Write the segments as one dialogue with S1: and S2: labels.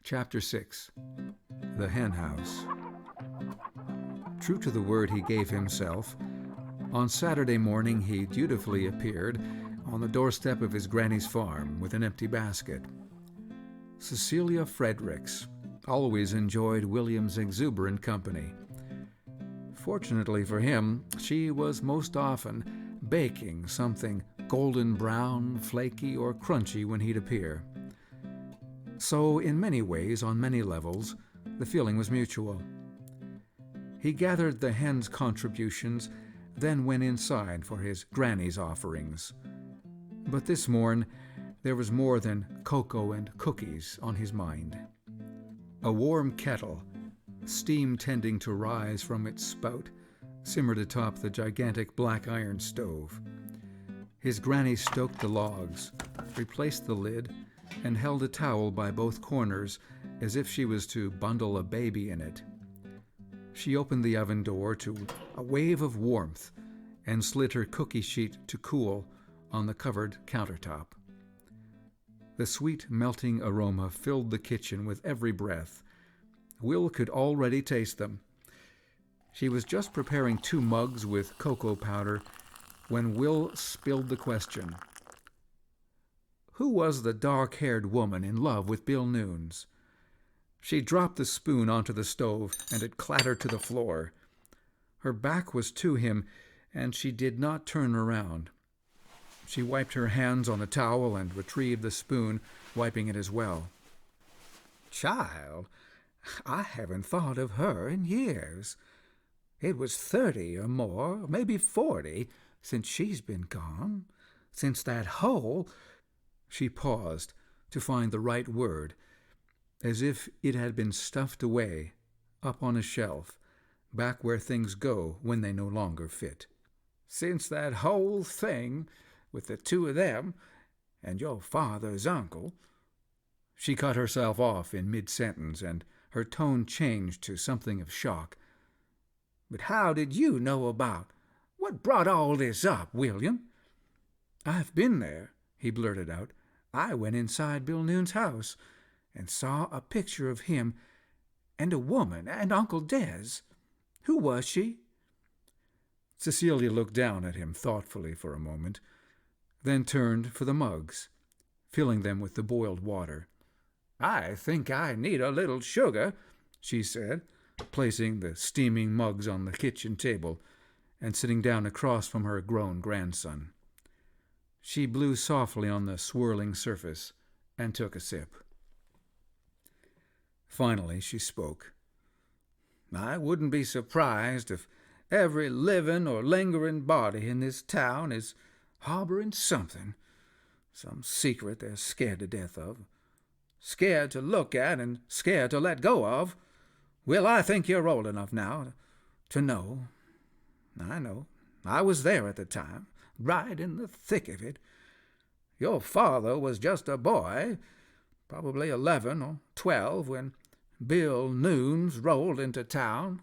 S1: Chapter 6. The Hen House. True to the word he gave himself, on Saturday morning he dutifully appeared on the doorstep of his granny's farm with an empty basket. Cecilia Fredericks always enjoyed William's exuberant company. Fortunately for him, she was most often baking something golden brown, flaky, or crunchy when he'd appear. So, in many ways, on many levels, the feeling was mutual. He gathered the hen's contributions, then went inside for his granny's offerings. But this morn, there was more than cocoa and cookies on his mind. A warm kettle, steam tending to rise from its spout, simmered atop the gigantic black iron stove. His granny stoked the logs, replaced the lid, and held a towel by both corners as if she was to bundle a baby in it. She opened the oven door to a wave of warmth and slid her cookie sheet to cool on the covered countertop. The sweet melting aroma filled the kitchen with every breath. Will could already taste them. She was just preparing 2 mugs with cocoa powder when Will spilled the question. Who was the dark-haired woman in love with Bill Nunes? She dropped the spoon onto the stove, and it clattered to the floor. Her back was to him, and she did not turn around. She wiped her hands on the towel and retrieved the spoon, wiping it as well. Child, I haven't thought of her in years. It was 30 or more, maybe 40, since she's been gone. Since that hole... She paused to find the right word, as if it had been stuffed away, up on a shelf, back where things go when they no longer fit. Since that whole thing with the 2 of them and your father's uncle. She cut herself off in mid-sentence, and her tone changed to something of shock. But how did you know about? What brought all this up, William? I've been there, he blurted out. I went inside Bill Nunes' house and saw a picture of him and a woman and Uncle Des. Who was she? Cecilia looked down at him thoughtfully for a moment, then turned for the mugs, filling them with the boiled water. I think I need a little sugar, she said, placing the steaming mugs on the kitchen table and sitting down across from her grown grandson. She blew softly on the swirling surface and took a sip. Finally she spoke. I wouldn't be surprised if every living or lingering body in this town is harboring something, some secret they're scared to death of, scared to look at and scared to let go of. Well, I think you're old enough now to know. I know. I was there at the time, right in the thick of it. Your father was just a boy, probably 11 or 12, when Bill Nunes rolled into town.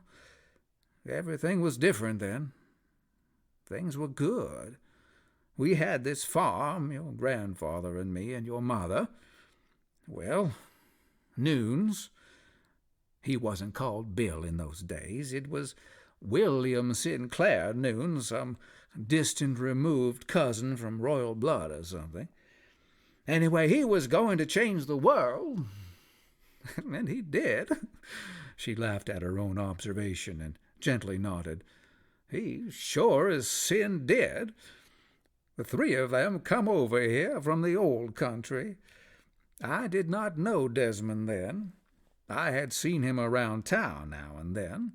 S1: Everything was different then. Things were good. We had this farm, your grandfather and me and your mother. Well, Nunes, he wasn't called Bill in those days. It was William Sinclair Nunes, some distant removed cousin from royal blood or something. Anyway, he was going to change the world, and he did. She laughed at her own observation and gently nodded. He sure as sin did. The 3 of them come over here from the old country. I did not know Desmond then. I had seen him around town now and then.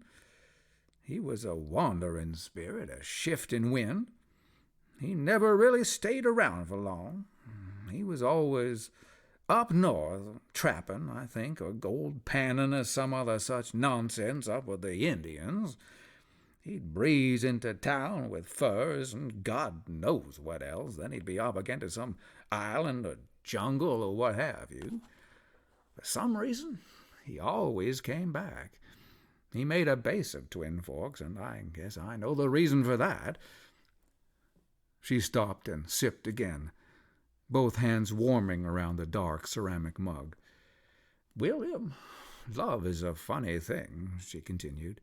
S1: He was a wandering spirit, a shifting wind. He never really stayed around for long. He was always up north, trapping, I think, or gold panning or some other such nonsense up with the Indians. He'd breeze into town with furs and God knows what else. Then he'd be up again to some island or jungle or what have you. For some reason, he always came back. He made a base of Twin Forks, and I guess I know the reason for that. She stopped and sipped again, both hands warming around the dark ceramic mug. William, love is a funny thing, she continued.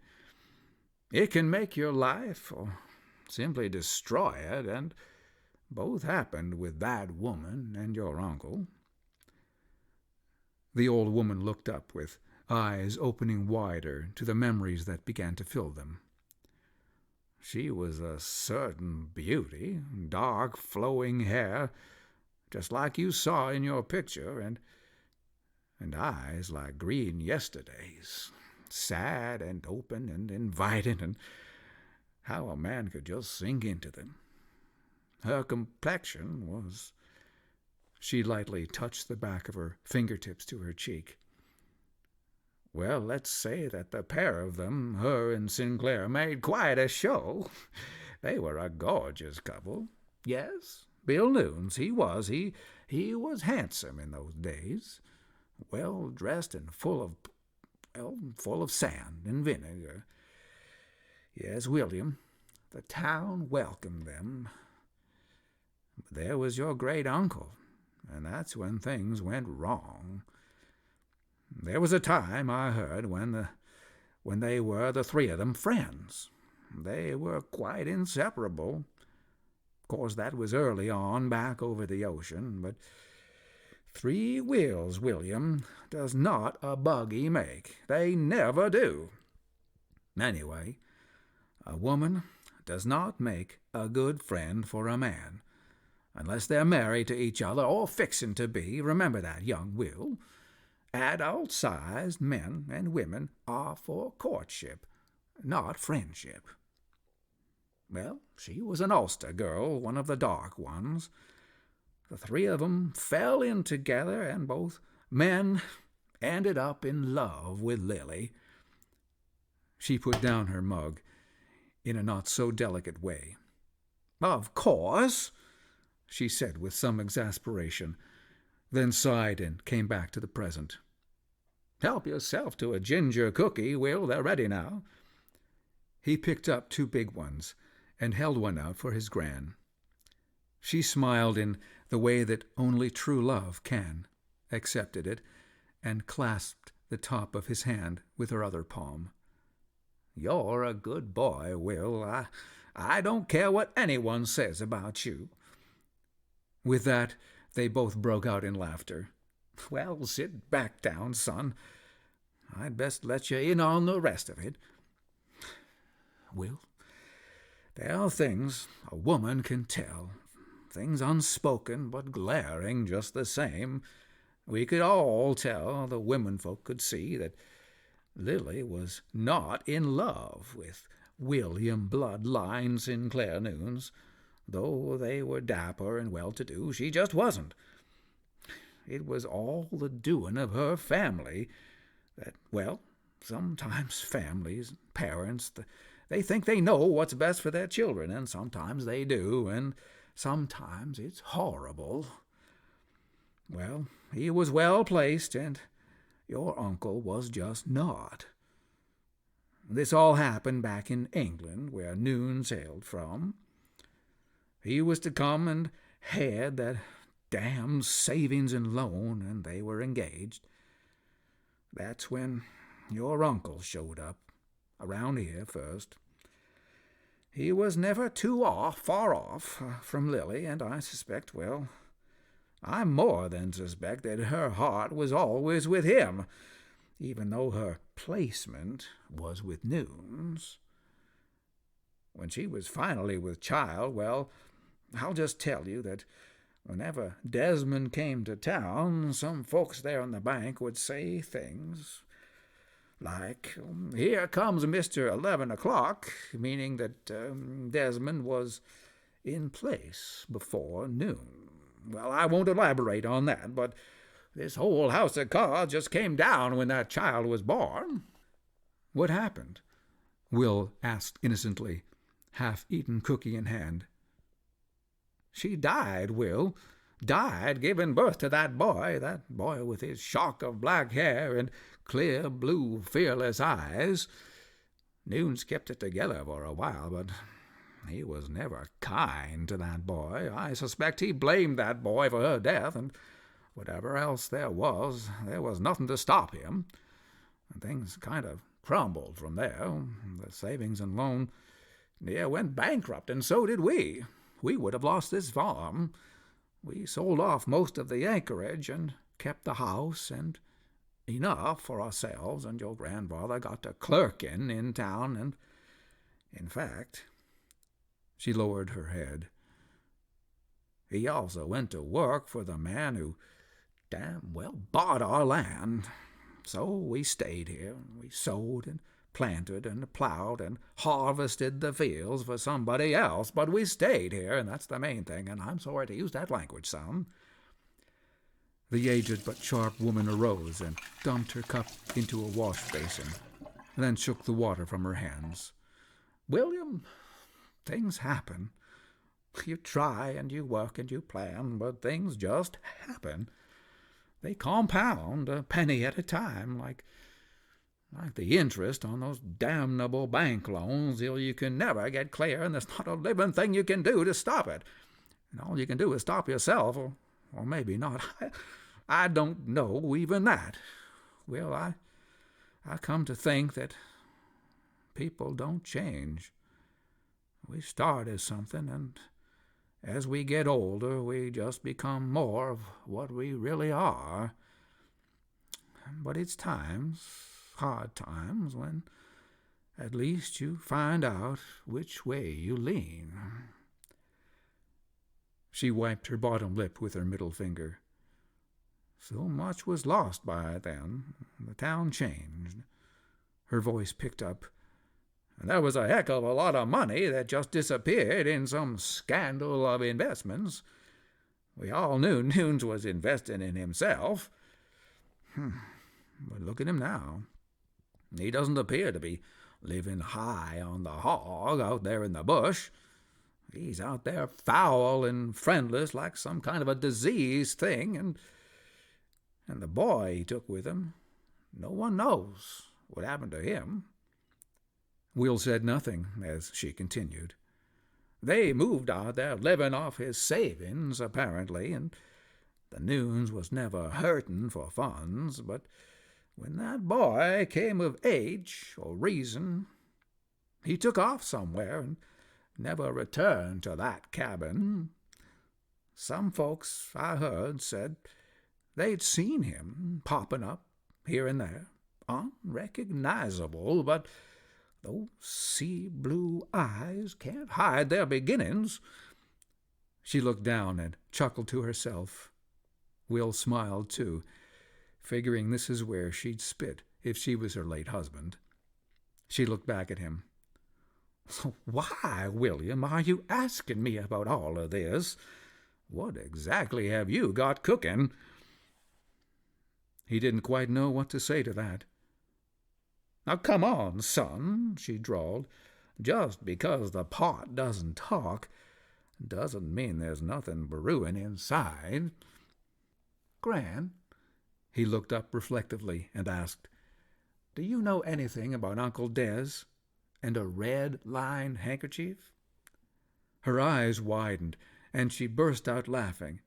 S1: It can make your life or simply destroy it, and both happened with that woman and your uncle. The old woman looked up with eyes opening wider to the memories that began to fill them. She was a certain beauty, dark flowing hair, just like you saw in your picture, and eyes like green yesterdays, sad and open and inviting, and how a man could just sink into them. Her complexion was... She lightly touched the back of her fingertips to her cheek. Well, let's say that the pair of them, her and Sinclair, made quite a show. They were a gorgeous couple. Yes, Bill Noons, he was handsome in those days, well dressed and full of sand and vinegar. Yes, William, the town welcomed them. But there was your great uncle, and that's when things went wrong. There was a time, I heard, when they were, the three of them, friends. They were quite inseparable. Of course, that was early on, back over the ocean, but 3 wheels, William, does not a buggy make. They never do. Anyway, a woman does not make a good friend for a man, unless they're married to each other or fixin' to be. Remember that, young Will. Adult-sized men and women are for courtship, not friendship. Well, she was an Ulster girl, one of the dark ones. The 3 of them fell in together, and both men ended up in love with Lily. She put down her mug in a not-so-delicate way. Of course, she said with some exasperation, then sighed and came back to the present. Help yourself to a ginger cookie, Will. They're ready now. He picked up 2 big ones and held one out for his gran. She smiled in the way that only true love can, accepted it, and clasped the top of his hand with her other palm. You're a good boy, Will. I don't care what anyone says about you. With that, they both broke out in laughter. Well, sit back down, son. I'd best let you in on the rest of it. Will, there are things a woman can tell, things unspoken but glaring just the same. We could all tell, the womenfolk could see, that Lily was not in love with William Bloodline Sinclair Noons. Though they were dapper and well-to-do, she just wasn't. It was all the doing of her family that, well, sometimes families, parents, they think they know what's best for their children, and sometimes they do, and sometimes it's horrible. Well, he was well-placed, and your uncle was just not. This all happened back in England, where Noons hailed from. He was to come and head that damned savings and loan, and they were engaged. That's when your uncle showed up, around here first. He was never too far off from Lily, and I suspect, well, I more than suspect that her heart was always with him, even though her placement was with Noons. When she was finally with child, well, I'll just tell you that whenever Desmond came to town, some folks there on the bank would say things like, "Here comes Mr. 11 o'clock," meaning that Desmond was in place before noon. Well, I won't elaborate on that, but this whole house of cards just came down when that child was born. What happened? Will asked innocently, half-eaten cookie in hand. She died, Will. Died giving birth to that boy with his shock of black hair and clear blue fearless eyes. Noons kept it together for a while, but he was never kind to that boy. I suspect he blamed that boy for her death, and whatever else there was nothing to stop him. And things kind of crumbled from there. The savings and loan near went bankrupt, and so did we. We would have lost this farm. We sold off most of the acreage and kept the house and enough for ourselves, and your grandfather got to clerking in town, and, in fact, she lowered her head, he also went to work for the man who damn well bought our land. So we stayed here. We sowed and planted and plowed and harvested the fields for somebody else, but we stayed here, and that's the main thing, and I'm sorry to use that language, son. The aged but sharp woman arose and dumped her cup into a wash basin, and then shook the water from her hands. William, things happen. You try and you work and you plan, but things just happen. They compound a penny at a time, like the interest on those damnable bank loans, till you can never get clear, and there's not a living thing you can do to stop it. And all you can do is stop yourself, or maybe not. I don't know even that. Well, I come to think that people don't change. We start as something, and as we get older, we just become more of what we really are. But it's times, hard times, when at least you find out which way you lean. She wiped her bottom lip with her middle finger. So much was lost by then. The town changed. Her voice picked up. And there was a heck of a lot of money that just disappeared in some scandal of investments. We all knew Nunes was investing in himself. But look at him now. He doesn't appear to be living high on the hog out there in the bush. He's out there foul and friendless like some kind of a diseased thing, and the boy he took with him, no one knows what happened to him. Will said nothing as she continued. They moved out there living off his savings, apparently, and the Nunes was never hurting for funds, but when that boy came of age or reason, he took off somewhere and never returned to that cabin. Some folks, I heard, said they'd seen him popping up here and there, unrecognizable, but those sea-blue eyes can't hide their beginnings. She looked down and chuckled to herself. Will smiled, too, figuring this is where she'd spit if she was her late husband. She looked back at him. So why, William, are you asking me about all of this? What exactly have you got cooking? He didn't quite know what to say to that. Now, come on, son, she drawled. Just because the pot doesn't talk doesn't mean there's nothing brewing inside. Gran, he looked up reflectively and asked, do you know anything about Uncle Des and a red-lined handkerchief? Her eyes widened, and she burst out laughing.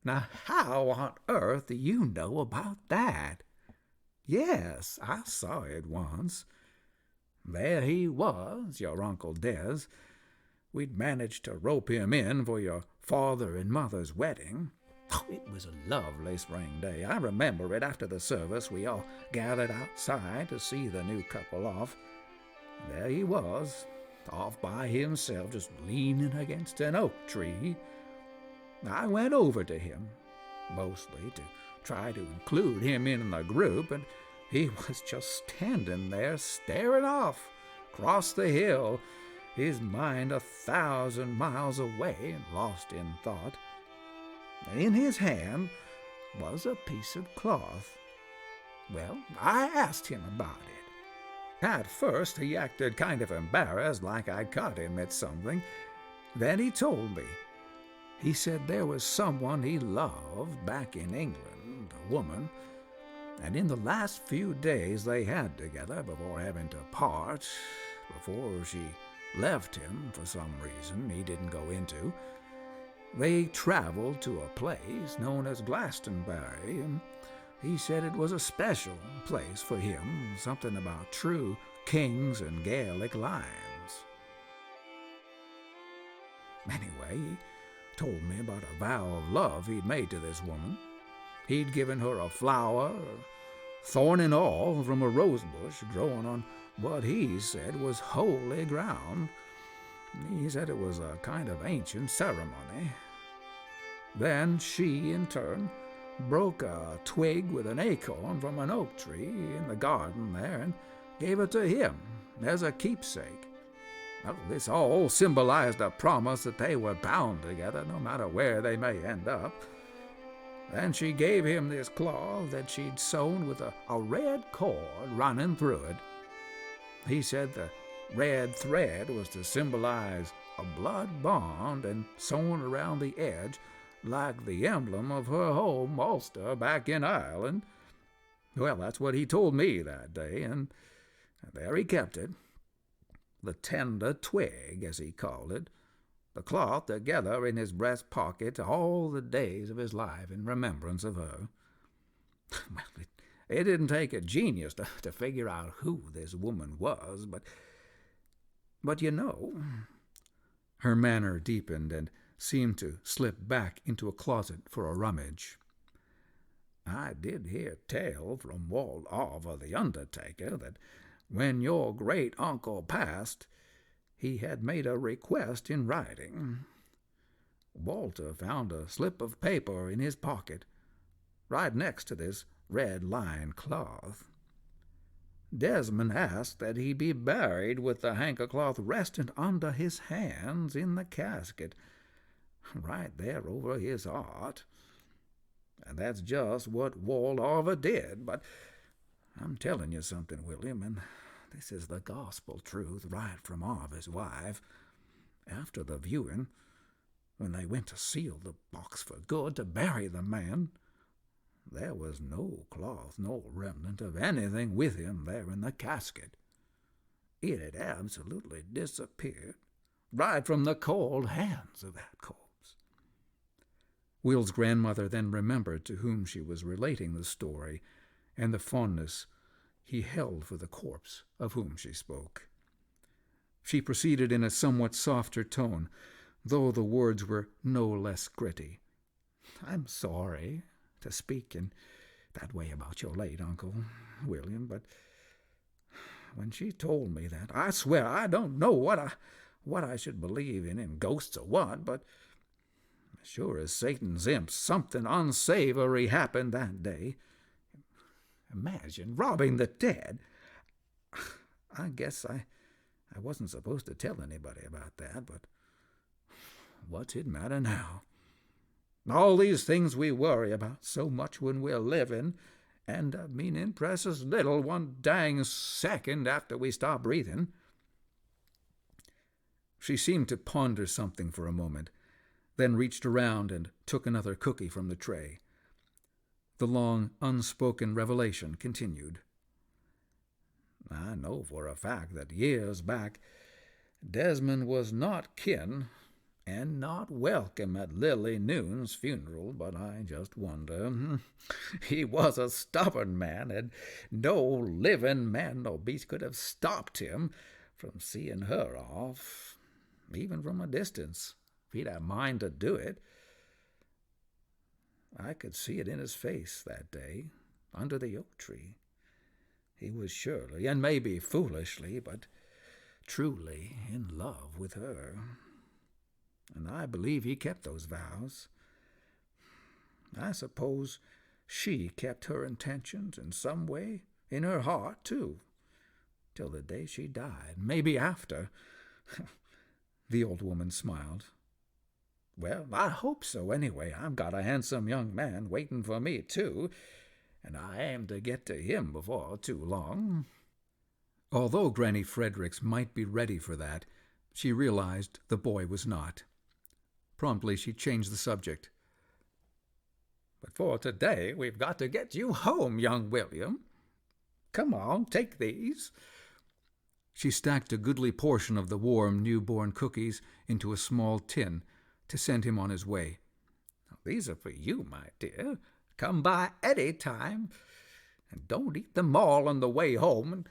S1: Now, how on earth do you know about that? Yes, I saw it once. There he was, your Uncle Des. We'd managed to rope him in for your father and mother's wedding. Oh, it was a lovely spring day. I remember it. After the service, we all gathered outside to see the new couple off. There he was, off by himself, just leaning against an oak tree. I went over to him, mostly to try to include him in the group, and he was just standing there staring off across the hill, his mind 1,000 miles away and lost in thought. In his hand was a piece of cloth. Well, I asked him about it. At first he acted kind of embarrassed, like I'd caught him at something. Then he told me. He said there was someone he loved back in England, a woman, and in the last few days they had together before having to part, before she left him for some reason he didn't go into, They traveled to a place known as Glastonbury, and he said it was a special place for him, something about true kings and Gaelic lions. Anyway, he told me about a vow of love he'd made to this woman. He'd given her a flower, thorn and all, from a rose bush growing on what he said was holy ground. He said it was a kind of ancient ceremony. Then she, in turn, broke a twig with an acorn from an oak tree in the garden there and gave it to him as a keepsake. Well, this all symbolized a promise that they were bound together no matter where they may end up. Then she gave him this cloth that she'd sewn with a red cord running through it. He said the red thread was to symbolize a blood bond and sewn around the edge like the emblem of her home Ulster back in Ireland. Well, that's what he told me that day, and there he kept it. The tender twig, as he called it, the cloth together in his breast pocket all the days of his life in remembrance of her. Well, it didn't take a genius to figure out who this woman was, but you know, her manner deepened and seemed to slip back into a closet for a rummage. I did hear tell from Walt Arver the undertaker that when your great-uncle passed, he had made a request in writing. Walter found a slip of paper in his pocket, right next to this red-lined cloth. Desmond asked that he be buried with the handkercloth resting under his hands in the casket, right there over his heart. And that's just what Walt Arver did, but I'm telling you something, William, and this is the gospel truth right from Arver's wife. After the viewing, when they went to seal the box for good to bury the man, there was no cloth, no remnant of anything with him there in the casket. It had absolutely disappeared, right from the cold hands of that corpse. Will's grandmother then remembered to whom she was relating the story, and the fondness he held for the corpse of whom she spoke. She proceeded in a somewhat softer tone, though the words were no less gritty. "I'm sorry to speak in that way about your late Uncle William, but when she told me that, I swear I don't know what I should believe in ghosts or what, but sure as Satan's imps, something unsavory happened that day. Imagine robbing the dead. I guess I wasn't supposed to tell anybody about that, but what's it matter now? All these things we worry about so much when we're living, and meaning precious little one dang second after we stop breathing." She seemed to ponder something for a moment, then reached around and took another cookie from the tray. The long, unspoken revelation continued. "I know for a fact that years back Desmond was not kin and not welcome at Lily Noon's funeral, but I just wonder. He was a stubborn man, and no living man nor beast could have stopped him from seeing her off, even from a distance, if he'd have mind to do it. I could see it in his face that day, under the oak tree. He was surely, and maybe foolishly, but truly in love with her. And I believe he kept those vows. I suppose she kept her intentions in some way, in her heart, too, till the day she died, maybe after." The old woman smiled. "Well, I hope so, anyway. I've got a handsome young man waiting for me, too, and I aim to get to him before too long." Although Granny Fredericks might be ready for that, she realized the boy was not. Promptly she changed the subject. "But for today we've got to get you home, young William. Come on, take these." She stacked a goodly portion of the warm, newborn cookies into a small tin, to send him on his way.
S2: "These are for you, my dear. Come by any time. And don't eat them all on the way home, and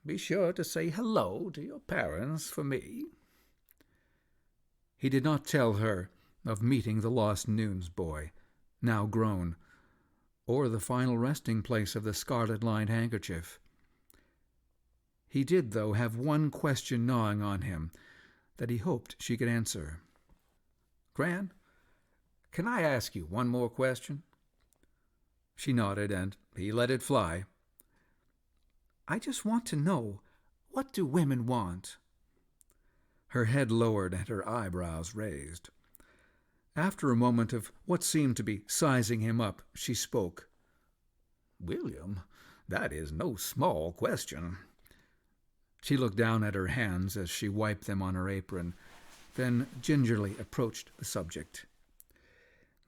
S2: be sure to say hello to your parents for me."
S1: He did not tell her of meeting the lost newsboy, now grown, or the final resting place of the scarlet-lined handkerchief. He did, though, have one question gnawing on him that he hoped she could answer.
S2: "Gran, can I ask you one more question?"
S1: She nodded, and he let it fly.
S2: "I just want to know, what do women want?"
S1: Her head lowered and her eyebrows raised. After a moment of what seemed to be sizing him up, she spoke.
S2: "William, that is no small question."
S1: She looked down at her hands as she wiped them on her apron, then gingerly approached the subject.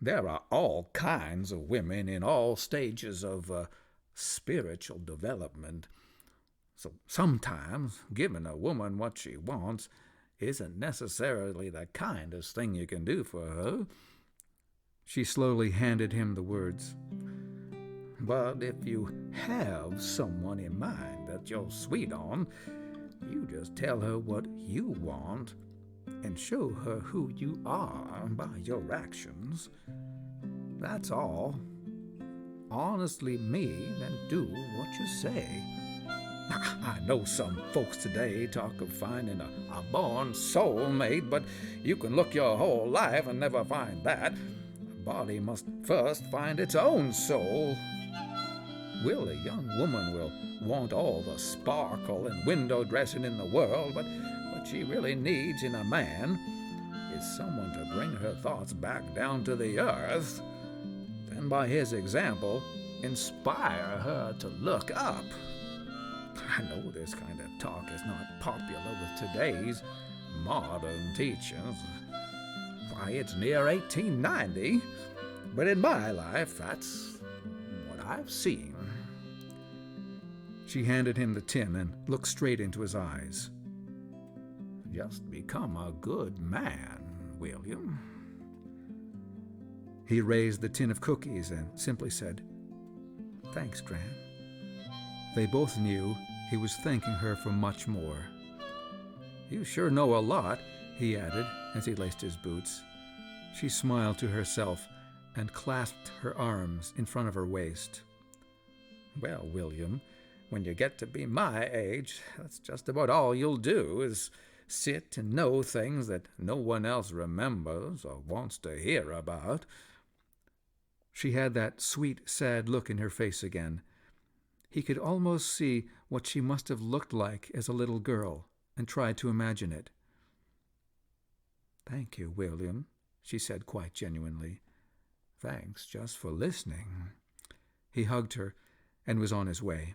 S2: "There are all kinds of women in all stages of spiritual development. So sometimes giving a woman what she wants isn't necessarily the kindest thing you can do for her."
S1: She slowly handed him the words.
S2: "But if you have someone in mind that you're sweet on, you just tell her what you want and show her who you are by your actions. That's all. Honestly mean and do what you say. I know some folks today talk of finding a born soulmate, but you can look your whole life and never find that. A body must first find its own soul. Will, a young woman will want all the sparkle and window dressing in the world, but what she really needs in a man is someone to bring her thoughts back down to the earth, then by his example inspire her to look up. I know this kind of talk is not popular with today's modern teachers. Why, it's near 1890, but in my life, that's what I've seen."
S1: She handed him the tin and looked straight into his eyes.
S2: "Just become a good man, William."
S1: He raised the tin of cookies and simply said, "Thanks, Gran." They both knew he was thanking her for much more.
S2: "You sure know a lot,"
S1: he added as he laced his boots. She smiled to herself and clasped her arms in front of her waist.
S2: "Well, William, when you get to be my age, that's just about all you'll do, is sit and know things that no one else remembers or wants to hear about."
S1: She had that sweet, sad look in her face again. He could almost see what she must have looked like as a little girl, and tried to imagine it. "Thank you, William," she said quite genuinely. "Thanks just for listening." He hugged her and was on his way.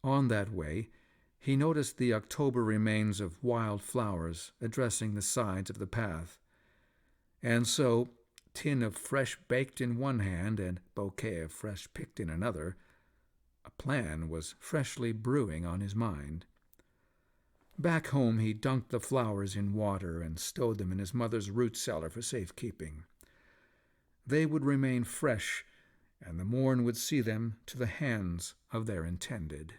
S1: On that way, he noticed the October remains of wild flowers addressing the sides of the path. And so, tin of fresh baked in one hand and bouquet of fresh picked in another, a plan was freshly brewing on his mind. Back home he dunked the flowers in water and stowed them in his mother's root cellar for safekeeping. They would remain fresh, and the morn would see them to the hands of their intended.